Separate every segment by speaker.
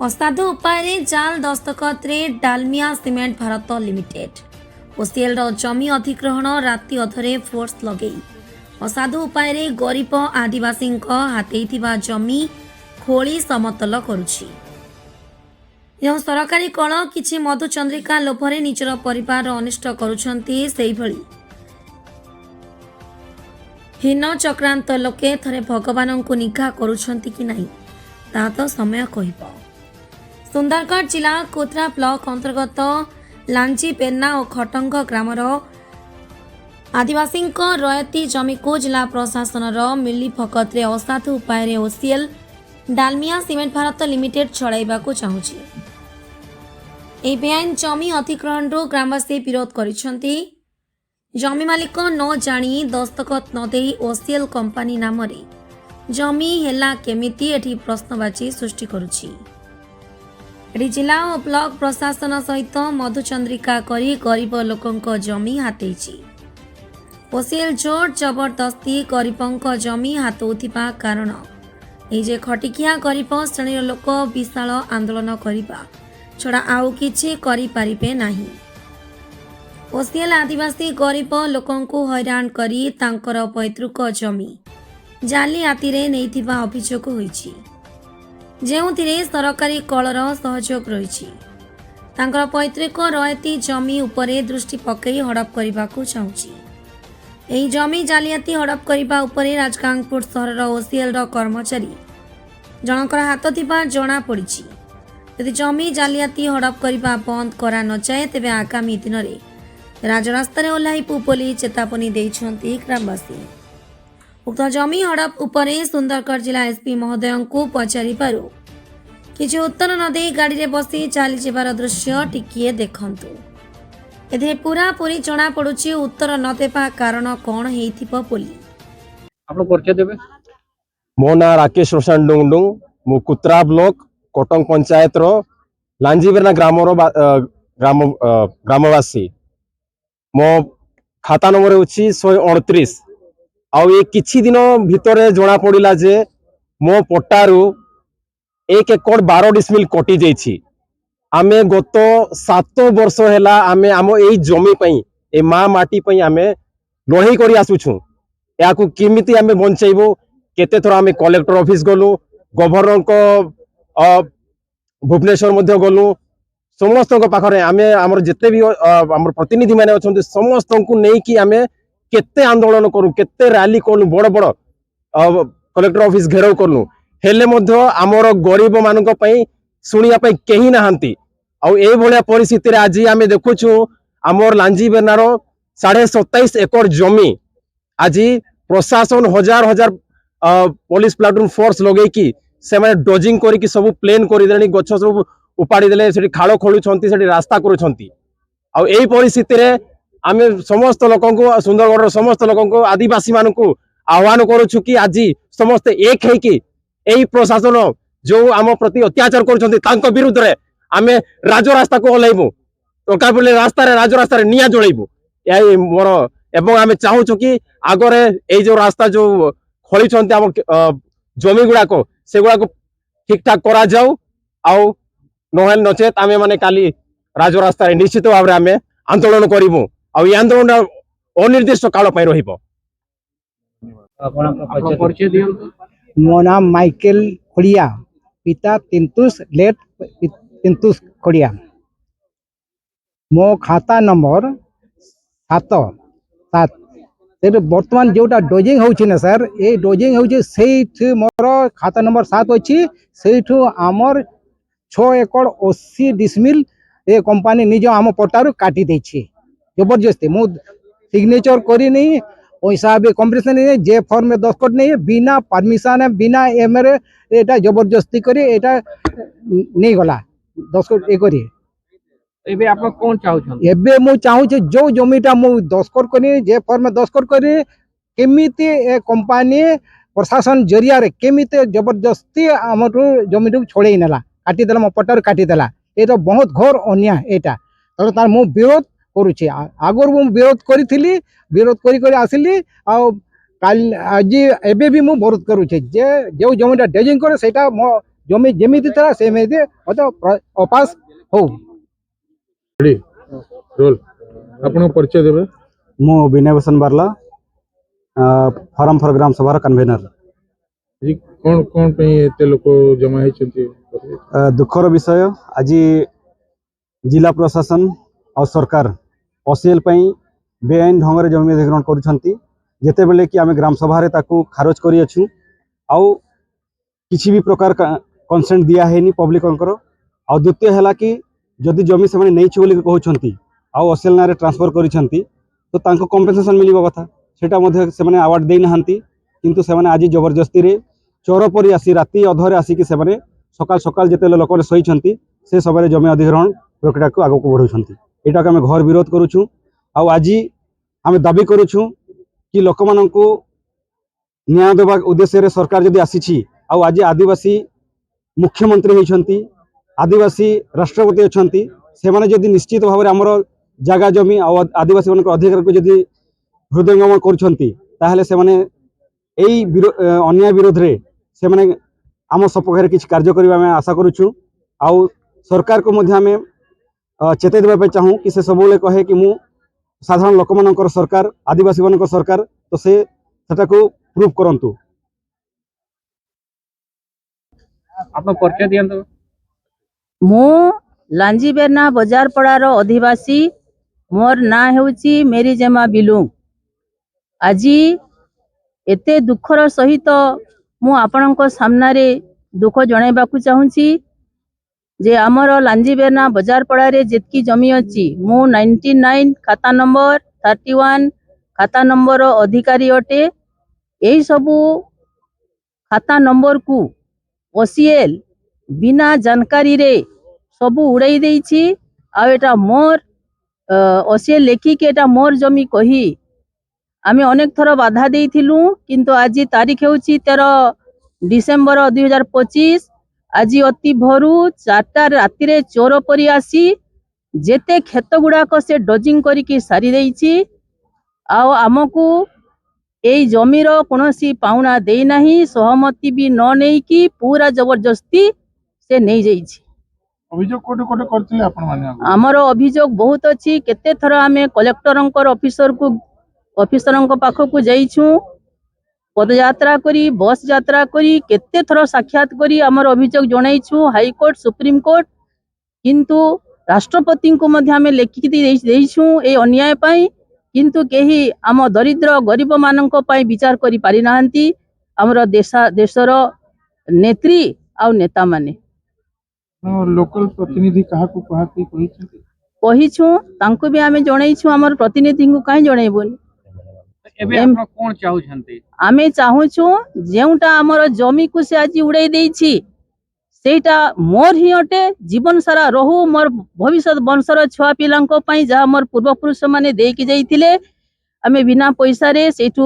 Speaker 1: असाधु उपाय जाल दस्तखत रे Dalmia cement Bharat limited OCL जमी अधिग्रहण राति अधरे फोर्स लगे असाधु उपाय गरीब आदिवासी हाथे जमी खोली समतल करुछि। जो सरकारी कल किछि मधुचंद्रिका लोभरे निजर परिवार अनिष्ट करुछंती सेही भली हीन चक्रांत लोके थरे भगवान को निघा करुछंती कि नहीं ता तो समय कहब। सुंदरगढ़ जिला कोतरा ब्लॉक अंतर्गत लांची पेन्ना और खटंग ग्रामर आदिवासी रयती जमी को जिला प्रशासन मिली भगत रे असाधु उपाय OCL Dalmia cement Bharat limited छड़ाइबा को चाहूछि। ए बेआईन जमी अधिग्रहण ग्रामवासी विरोध करिसेंती। जमी मालिक न जानी दस्तखत न देई ओसीएल कंपनी नाम रे जमी हेला केमिति एठी प्रश्नवाची सृष्टि करुछि। एठी जिला और ब्लॉक प्रशासन सहित मधुचंद्रिका करी गरीब लोकंक जमी हातेछि। ओसीएल जोर जबरदस्ती गरीबंक जमी हातौथिबा कारण ए जे खटिकिया गरीब श्रेणीर लोक विशाल आंदोलन करिबा छड़ा आउ किछि करि पारिबे नाही। ओसीएल आदिवासी गरीब लोकंकु हैरान करी तांकर पैतृक जमी जालियाती रे नेइथिबा अभियोग होईछि, जेउथिरे सरकारी कलर सहयोग रहिछि। तांकर पैतृक रयती जमी उपरे दृष्टि पकई हड़प करबाकू चाहूछि। एही जमी जालियाती हड़प करबा उपरे राजगांगपुर सहरर ओसीएल कर्मचारी जनकर हाथ थिबा जणा पड़िछि। यदि जमी जालियाती हड़प करबा बंद करा न जाए तेबे आगामी दिन रे राजरास्ता रे ओह्लाइबु बोली चेतावनी दैछंती ग्रामवासी। उक्त जमी हड़प उपरे सुंदरगढ़ जिला एसपी महोदय को पचारिबारु किछि उत्तर न दे गाड़ी रे बसी चली जेबार दृश्य टिकिए देखंतु। एथे पूरा पूरी जणा पड़ुछि उत्तर न देबा कारण कोन हेइथिबो बोली।
Speaker 2: आपन परिचय देबे?
Speaker 3: मो ना राकेश रोशन डुंगडुंग मु कुत्रा ब्लॉक कोटंग पंचायत रो लांजीबेरना ग्रामवासी। मो खाता नंबर होछि 129। आउ ये किछि दिन भितरे जणा पड़िला जे मो पट्टारू 1 एकड़ 12 डिसमिल कटि जाइछि। आमे गत 7 वर्ष हेला आमे आम एई जमी पई ए मा माटी पई आमे लड़ाई करी आसुछु। याकू किमिति आमे बंचैबो केते थोर आमे कलेक्टर ऑफिस गलु, गवर्नर को भुवनेश्वर मध्य गलु, समस्त पाखरे आमे हमर जते भी हमर प्रतिनिधि माने अछन्ते समस्त को नै कि आमे केते आंदोलन करू, केते रैली करू, बड़ बड़ कलेक्टर ऑफिस घेराव करू, हेले मध्य आमर गरीब मानक पई सुनिया पई केही नाहंती। आउ ए भलिया परिस्थिति रे आज आमे देखुछु आमर लांजी बेनारो 27.5 एकड़ जमी आज प्रशासन हजार हजार पुलिस प्लाटून फोर्स लगे कि से माने डजिंग करी कि सब प्लेन करि देनी, गछ सब उपाड़ी देले, सेठी खाल खोलुछंती, सेठी रास्ता करूछंती। आउ एई परिस्थिति रे आमे समस्त लोकंको सुंदरगढ़ समस्त लोकंको आदिवासी मानकू आह्वान करूछु कि आज समस्त एक है कि एई प्रशासन जो आम प्रति अत्याचार करूछंती तांको विरुद्ध रे आमे राजरास्ता को ओलाइबु, टका बोले रास्ता रे राजरास्ता रे निया जळैबु। एई मोर एवं आमे चाहूछु कि आगरे एई जो रास्ता जो खोलिछंती आम जमी गुडा को से गुडा को ठीक ठाक करा जाऊ। आउ नहेल नचेत आमे माने काली राजरास्ता रे निश्चित भाव रे आमे आंदोलन करिबु। आउ ई आंदोलन अनिर्दिष्ट काल पई रहिबो।
Speaker 2: आपन परिचय दियंतु?
Speaker 4: मो नाम माइकल खोड़िया, पिता तिंतुस लेट तिंतुस खोड़िया। मो खाता नंबर 7 बर्तमान जोटा डोजिंग होछि ना सर, ए डोजिंग होछि सेठी मोर खाता नंबर 7 अछि। सेठु आमर 6 एकड़ 80 डिसमिल ए कंपनी निज आम पट्टारू काटी दैछि। जबरदस्ती मु सिग्नेचर करी नहीं, पैसा भी कम्प्रेशन नहीं, जे फॉर्म में दस्तखत नहीं, बिना परमिशन बिना एमरे एटा जबरदस्ती करी एटा नहीं गला दस्तखत ए करी।
Speaker 2: एबे आप कोन चाहू?
Speaker 4: एबे मु चाहू छे जो जमीटा मु दस्तखत करी, जे फॉर्म में दस्तखत करी, केमिति ए कंपनी प्रशासन जरिया रे केमिति जबरदस्ती हमरु जमीटू छोड़े नेला, काटी देला, मो पट्टार काटी देला। ए तो बहुत घोर अन्याय एटा। तो तार मु विरोध करूछि। आगर मु विरोध करिथिली, विरोध करी करी आसिली। आ काल आज एबे भी मु विरोध करूछि जे जो जमीटा डेजिंग करे सेटा मो ଜମି ଯେମିତି ଥିଲା ସେମିତି ମୋତେ ଅପାସ ହଉ।
Speaker 5: ରୋଲ ଆପଣଙ୍କ ପରିଚୟ ଦେବେ।
Speaker 4: ମୁଁ ବିନୟ ଭୂଷଣ ବାର୍ଲା, ଫୋରମ ଫର ଗ୍ରାମ ସଭାର କନଭେନର।
Speaker 5: ଆଜି କଣ ପାଇଁ ଏତେ ଲୋକ ଜମା ହେଇଛନ୍ତି?
Speaker 4: ଦୁଃଖର ବିଷୟ, ଆଜି ଜିଲ୍ଲା ପ୍ରଶାସନ ଆଉ ସରକାର ଅସିଏଲ ପାଇଁ ବେଆଇନ ଢଙ୍ଗରେ ଜମି ଅଧିଗ୍ରହଣ କରୁଛନ୍ତି। ଯେତେବେଳେ କି ଆମେ ଗ୍ରାମ ସଭାରେ ତାକୁ ଖାରଜ କରିଅଛୁ, ଆଉ କିଛି ବି ପ୍ରକାର କନସେଣ୍ଟ ଦିଆ ହେଇନି ପବ୍ଲିକଙ୍କର। ଆଉ ଦ୍ୱିତୀୟ ହେଲା କି ଯଦି ଜମି ସେମାନେ ନେଇଛୁ ବୋଲି କହୁଛନ୍ତି ଆଉ ଅସିଏଲ ନାଁରେ ଟ୍ରାନ୍ସଫର କରିଛନ୍ତି ତ ତାଙ୍କୁ କମ୍ପେନସେସନ ମିଳିବ କଥା, ସେଟା ମଧ୍ୟ ସେମାନେ ଆୱାର୍ଡ ଦେଇନାହାନ୍ତି। କିନ୍ତୁ ସେମାନେ ଆଜି ଜବରଦସ୍ତିରେ ଚୋର ପରି ଆସି ରାତି ଅଧରେ ଆସିକି ସେମାନେ ସକାଳ ସକାଳ ଯେତେବେଳେ ଲୋକମାନେ ଶୋଇଛନ୍ତି ସେ ସମୟରେ ଜମି ଅଧିଗ୍ରହଣ ପ୍ରକ୍ରିୟାକୁ ଆଗକୁ ବଢ଼ାଉଛନ୍ତି। ଏଇଟାକୁ ଆମେ ଘୋର ବିରୋଧ କରୁଛୁ। ଆଉ ଆଜି ଆମେ ଦାବି କରୁଛୁ କି ଲୋକମାନଙ୍କୁ ନ୍ୟାୟ ଦେବା ଉଦ୍ଦେଶ୍ୟରେ ସରକାର ଯଦି ଆସିଛି, ଆଉ ଆଜି ଆଦିବାସୀ ମୁଖ୍ୟମନ୍ତ୍ରୀ ହୋଇଛନ୍ତି, ଆଦିବାସୀ ରାଷ୍ଟ୍ରପତି ଅଛନ୍ତି, ସେମାନେ ଯଦି ନିଶ୍ଚିତ ଭାବରେ ଆମର ଜାଗା ଜମି ଆଉ ଆଦିବାସୀମାନଙ୍କ ଅଧିକାରକୁ ଯଦି ହୃଦୟଙ୍ଗମ କରୁଛନ୍ତି ତାହେଲେ ସେମାନେ এই ଅନ୍ୟାୟ ବିରୋଧରେ ସେମାନେ ଆମ ସପକ୍ଷରେ କିଛି କାର୍ଯ୍ୟ କରିବା ଆମେ ଆଶା କରୁଛୁ। ଆଉ ସରକାରକୁ ମଧ୍ୟ ଆମେ ଚେତାଇ ଦେବା ପାଇଁ ଚାହୁଁ କି ସେ ସବୁବେଳେ କହେ କି ମୁଁ ସାଧାରଣ ଲୋକମାନଙ୍କର ସରକାର, ଆଦିବାସୀମାନଙ୍କ ସରକାର, ତ ସେ ସେଟାକୁ ପ୍ରୁଭ୍ କରନ୍ତୁ।
Speaker 2: ଆପଣ ପରିଚୟ ଦିଅନ୍ତୁ।
Speaker 6: ମୁଁ ଲାଞ୍ଜିବେର୍ନା ବଜାରପଡ଼ାର ଅଧିବାସୀ। ମୋର ନାଁ ହେଉଛି ମେରି ଜେମା ବିଲୁଂ। ଆଜି ଏତେ ଦୁଃଖର ସହିତ ମୁଁ ଆପଣଙ୍କ ସାମ୍ନାରେ ଦୁଃଖ ଜଣାଇବାକୁ ଚାହୁଁଛି ଯେ ଆମର ଲାଞ୍ଜିବେର୍ନା ବଜାରପଡ଼ାରେ ଯେତିକି ଜମି ଅଛି, ମୁଁ 99 ଖାତା ନମ୍ବର 31 ଖାତା ନମ୍ବର ଅଧିକାରୀ ଅଟେ। ଏହିସବୁ ଖାତା ନମ୍ବରକୁ ଓସିଏଲ ବିନା ଜାନକାରୀରେ ସବୁ ଉଡ଼ାଇ ଦେଇଛି। ଆଉ ଏଟା ମୋର ଓସିଏଲ ଲେଖିକି ଏଟା ମୋର ଜମି କହି ଆମେ ଅନେକ ଥର ବାଧା ଦେଇଥିଲୁ, କିନ୍ତୁ ଆଜି ତାରିଖ ହେଉଛି 13 ଡିସେମ୍ବର 2025। ଆଜି ଅତି ଭୋରୁ 4ଟା ରାତିରେ ଚୋର ପରି ଆସି ଯେତେ କ୍ଷେତ ଗୁଡ଼ାକ ସେ ଡଜିଂ କରିକି ସାରି ଦେଇଛି। ଆଉ ଆମକୁ এই জমির কৌশি পাওনা দেই নাহি, সহমতি বি ন নেইকি পুরা জবরদস্তি সে নেই যাইছি।
Speaker 5: অভিযোগ কোটে কোটে করଥିଲେ ଆପଣ ମାନେ?
Speaker 6: আমার অভিযোগ বহুত অছি। কেতে থর আমি কলেক্টরঙ্কর অফিসরঙ্ক পাখকু যাইছু, পদযাত্রা করি, বস যাত্রা করি, কেতে থর সাক্ষাৎ করি আমার অভিযোগ জনাইছু হাইকোর্ট, সুপ্রিমকোর্ট। কিন্তু রাষ্ট্রপতিଙ୍କୁ ମଧ୍ୟ ଆମେ ଲେଖିକି ଦେଇଛୁ এই ଅନ୍ୟାୟ ପାଇଁ। କିନ୍ତୁ କେହି ଆମ ଦରିଦ୍ର ଗରିବ ମାନଙ୍କ ପାଇଁ ବିଚାର କରି ପାରିନାହାନ୍ତି। ଆମର ଦେଶର ନେତ୍ରୀ ଆଉ ନେତାମାନେ
Speaker 5: ଲୋକାଲ ପ୍ରତିନିଧି କାହାକୁ କହିଛନ୍ତି?
Speaker 6: କହିଛୁ, ତାଙ୍କୁ ବି ଆମେ ଜଣେଇଛୁ। ଆମର ପ୍ରତିନିଧିଙ୍କୁ କାହିଁ ଜଣେଇବୁନି?
Speaker 2: ଏବେ ଆପଣ କଣ ଚାହୁଁଛନ୍ତି?
Speaker 6: ଆମେ ଚାହୁଁଛୁ ଯେଉଁଟା ଆମର ଜମିକୁ ସେ ଆଜି ଉଡ଼େଇ ଦେଇଛି ସେଇଟା ମୋର ହିଁ ଅଟେ, ଜୀବନ ସାରା ରହୁ। ମୋର ଭବିଷ୍ୟତ ବଂଶର ଛୁଆ ପିଲାଙ୍କ ପାଇଁ ଯାହା ମୋର ପୂର୍ବପୁରୁଷ ମାନେ ଦେଇକି ଯାଇଥିଲେ, ଆମେ ବିନା ପଇସାରେ ସେଇଠୁ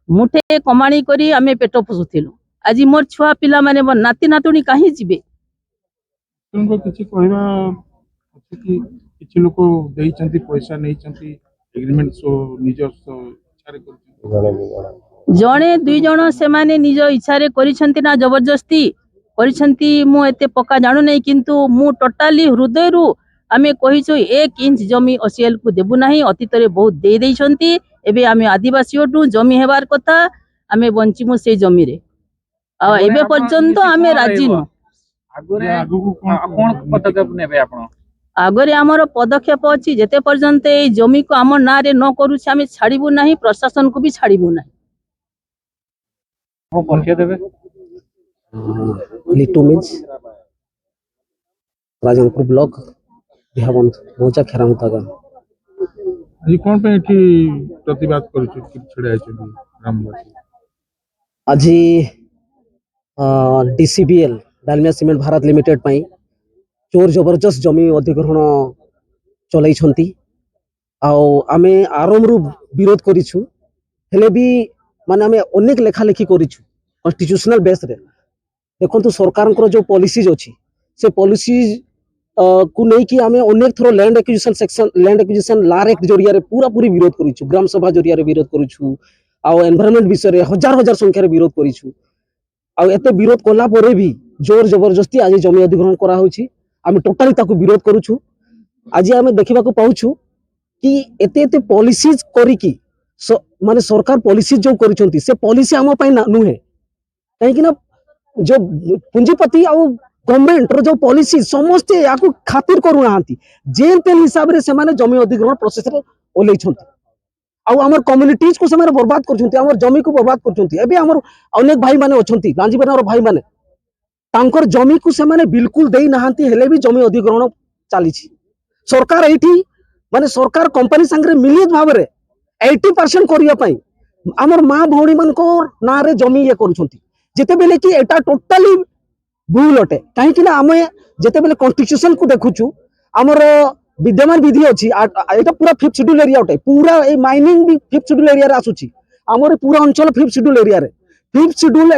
Speaker 6: ମୁଠେ କମାଣି କରି ଆମେ ପେଟ ପୋଷୁଥିଲୁ। ଆଜି ମୋର ଛୁଆ ପିଲାମାନେ, ମୋର ନାତି ନାତୁଣୀ କାହିଁ ଯିବେ?
Speaker 5: କିଛି କହିବା ଅଛି କି କିଛି ଲୋକ ଦେଇଛନ୍ତି, ପଇସା ନେଇଛନ୍ତି, ଏଗ୍ରିମେଣ୍ଟ ନିଜ ଇଚ୍ଛାରେ କରିଛନ୍ତି?
Speaker 6: ଜଣେ ଦୁଇ ଜଣ ସେମାନେ ନିଜ ଇଚ୍ଛାରେ କରିଛନ୍ତି ନା ଜବରଦସ୍ତି କରିଛନ୍ତି, ମୁଁ ଏତେ ପକ୍କା ଜାଣୁନାହିଁ। କିନ୍ତୁ ମୁଁ ଟୋଟାଲି ହୃଦୟରୁ ଆମେ କହିଛୁ 1 ଇଞ୍ଚ ଜମି OCL କୁ ଦେବୁ ନାହିଁ। ଅତୀତରେ ବହୁତ ଦେଇଛନ୍ତି। ଏବେ ଆମେ ଆଦିବାସୀ ଅଟୁ, ଜମି ହେବାର କଥା, ଆମେ ବଞ୍ଚିମୁ ସେଇ ଜମିରେ। ଆଉ ଏବେ ପର୍ଯ୍ୟନ୍ତ ଆମେ ରାଜି ନୁହଁ।
Speaker 5: ଆଗକୁ
Speaker 2: କଣ ପଦକ୍ଷେପ ନେବେ ଆପଣ?
Speaker 6: ଆଗରେ ଆମର ପଦକ୍ଷେପ ଅଛି, ଯେତେ ପର୍ଯ୍ୟନ୍ତ ଏଇ ଜମିକୁ ଆମ ନାଁରେ ନ କରୁଛି ଆମେ ଛାଡ଼ିବୁ ନାହିଁ, ପ୍ରଶାସନକୁ ବି ଛାଡ଼ିବୁ ନାହିଁ।
Speaker 2: ଆପଣ ପରିଚୟ ଦେବେ?
Speaker 7: लिटू मिज राजनपुर ब्लॉक बिहाबंध मौजा खेरामुता गाँव।
Speaker 5: ଆଜି କଣ ପାଇଁ ଏଠି ପ୍ରତିବାଦ କରୁଛୁ, ଛିଡ଼ା ହେଇଛନ୍ତି ଗ୍ରାମବାସୀ?
Speaker 7: आज DCBL Dalmia cement Bharat limited पाई चोर जबरदस्त जमी अधिग्रहण चलई आमे आरंभरू विरोध करिछु। हेले भी माने आमे अनेक लेखा लेखी करिछु कॉन्स्टिट्यूशनल बेस रे। देखो सरकार जो पॉलिसीज अच्छी से पॉलिसीज को लेकिन आम अनेक थर land acquisition section land acquisition लार एक्ट जरिया पूरा पूरी विरोध करूँ, ग्राम सभा जरिया विरोध करूँ, आउ एनवायरनमेंट विषय में हजार हजार संख्यार विरोध करूँ। आउ एते विरोध कला परे भी जोर जबरदस्ती आज जमी अधिग्रहण करा होछि आमे टोटाली ताकू विरोध करूछु। आज आमे देखिबा को पाउछु कि एते एते पॉलिसीज करिकी माने सरकार पॉलिसीज जो करिसंती से पॉलिसी आम पई नुहे कहीं ना जो पुंजीपति आ गवर्नमेंट रो जो पॉलिसी समस्ते याकू खातिर करू नांती जेन तेन हिसाब रे से माने जमी अधिग्रहण प्रोसेस रे ओलै छंती आ हमर कम्युनिटीज को से माने बर्बाद करछंती हमर जमी को बर्बाद करछंती। एबे हमर अनेक भाई माने अछंती लांजी बेनार भाई माने तांकर जमी को से माने बिल्कुल देई नांती हेले भी जमी अधिग्रहण चाली छी। सरकार एठी माने सरकार कंपनी संगे मिलित भाव रे 80% करिया पई हमर मां भौणी मन को ना रे जमी ये करूछंती जेते बेले कि एटा टोटली भूल अटे कहीं कि ना आमे जेते बेले कॉन्स्टिट्यूशन को देखुछु हमर विद्यमान विधि अछि एटा पूरा 5th शेड्यूल एरिया अटे पूरा ए माइनिंग भी 5th शेड्यूल एरिया रे आसुछि हमर पूरा अंचल 5th शेड्यूल एरिया रे 5th शेड्यूल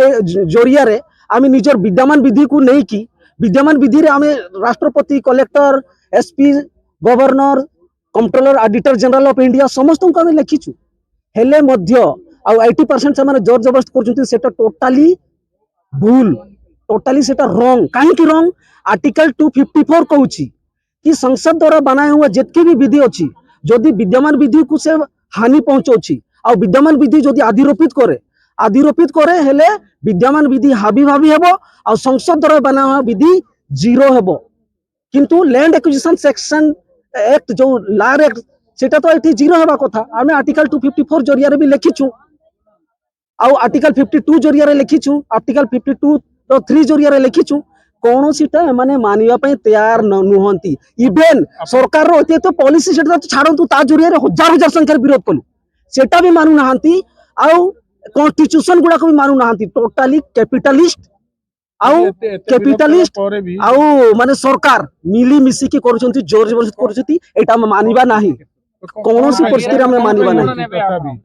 Speaker 7: जरिया रे आमे निजर विद्यमान विधि को नै कि विद्यमान विधि रे आमे राष्ट्रपति collector SP governor controller auditor general of India समस्त को आमे लिखिछु हेले मध्य आ 80% से माने जोर जबरदस्त करछुती सेटा टोटली भूल टोटली सेटा रॉन्ग काहे कि रॉन्ग आर्टिकल 254 कहूची कि संसद द्वारा बनाया हुआ जितके भी विधि अछि जदि विद्यमान विधि को से हानि पहुंचौछि आ विद्यमान विधि जदि आधिरोपित करे हेले विद्यमान विधि हावी भावी हेबो आ संसद द्वारा बना हुआ विधि जीरो हेबो किंतु लैंड एक्विजिशन सेक्शन एक्ट जो लार एक्ट सेटा तो एठी जीरो हेबा कथा आमे आर्टिकल 254 जरिया रे भी लिखिछु आ आर्टिकल 52 जरिया रे लिखिछु आर्टिकल 52 तो 3 जरिया रे लिखिछु कोनोसीटा माने मानिबा पई तैयार नुहंती इवेन सरकार रो एते तो पॉलिसी सेटा तो छाडंतु ता जरिया रे हजार हजार संख्या विरोध कलु सेटा भी मानु नाहंती आ कॉन्स्टिट्यूशन गुडा को भी मानु नाहंती टोटली कैपिटलिस्ट माने सरकार मिली मिसी के करूछंती जोर जबरदस्त करूछंती एटा हम मानिबा नाही कोनोसी परिस्थिति में मानिबा नाही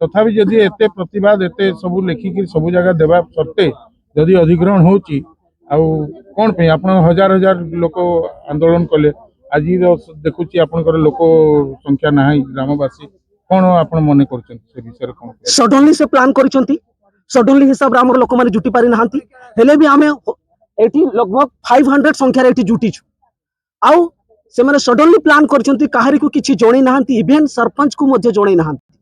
Speaker 5: तथापि जदि एते प्रतिवाद एते सब लेखिक सब जगह देबा सत्ते जदि अधिग्रहण होची आ कोन पे आपण हजार हजार लोक आंदोलन कले आज देखुची आपनकर लोक संख्या नाही ग्रामवासी कोन आपण मने करछन से विषय कोन
Speaker 7: सडनली से प्लान करिसंती सडनली हिसाब रे हमर लोक माने जुटी पारि नाहंती हेले भी हमें एठी लगभग 500 संख्या रे एठी जुटी छु आउ से माने सडनली प्लान करिसंती काहरी को किछि जणै नाहंती इवेन सरपंच को मध्य जणै नाहंती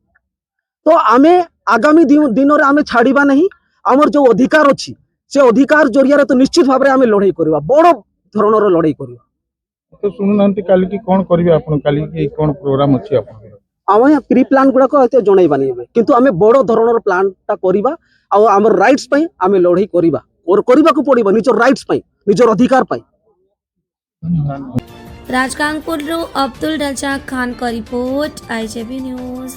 Speaker 7: तो आमे आगामी दिन रे आमे छाड़ीबा नहीं हमर जो अधिकार अछि से अधिकार जरिया रे तो निश्चित भाबरे आमे लड़ाई करबा बड़ धरणर लड़ाई करबा
Speaker 5: तो सुनु नांती काली की कोन करबे आपण काली की कोन प्रोग्राम अछि आपण
Speaker 7: आमे प्री प्लान गुडा को एते जणै बानी किंतु आमे बड़ धरणर प्लान ता करबा आ हमर राइट्स पई आमे लड़ाई करबा और करबा को पड़िबा निजर राइट्स पई निजर अधिकार पई।
Speaker 1: राजकांगपुर अब्दुल रजाक खान का रिपोर्ट IJB न्यूज।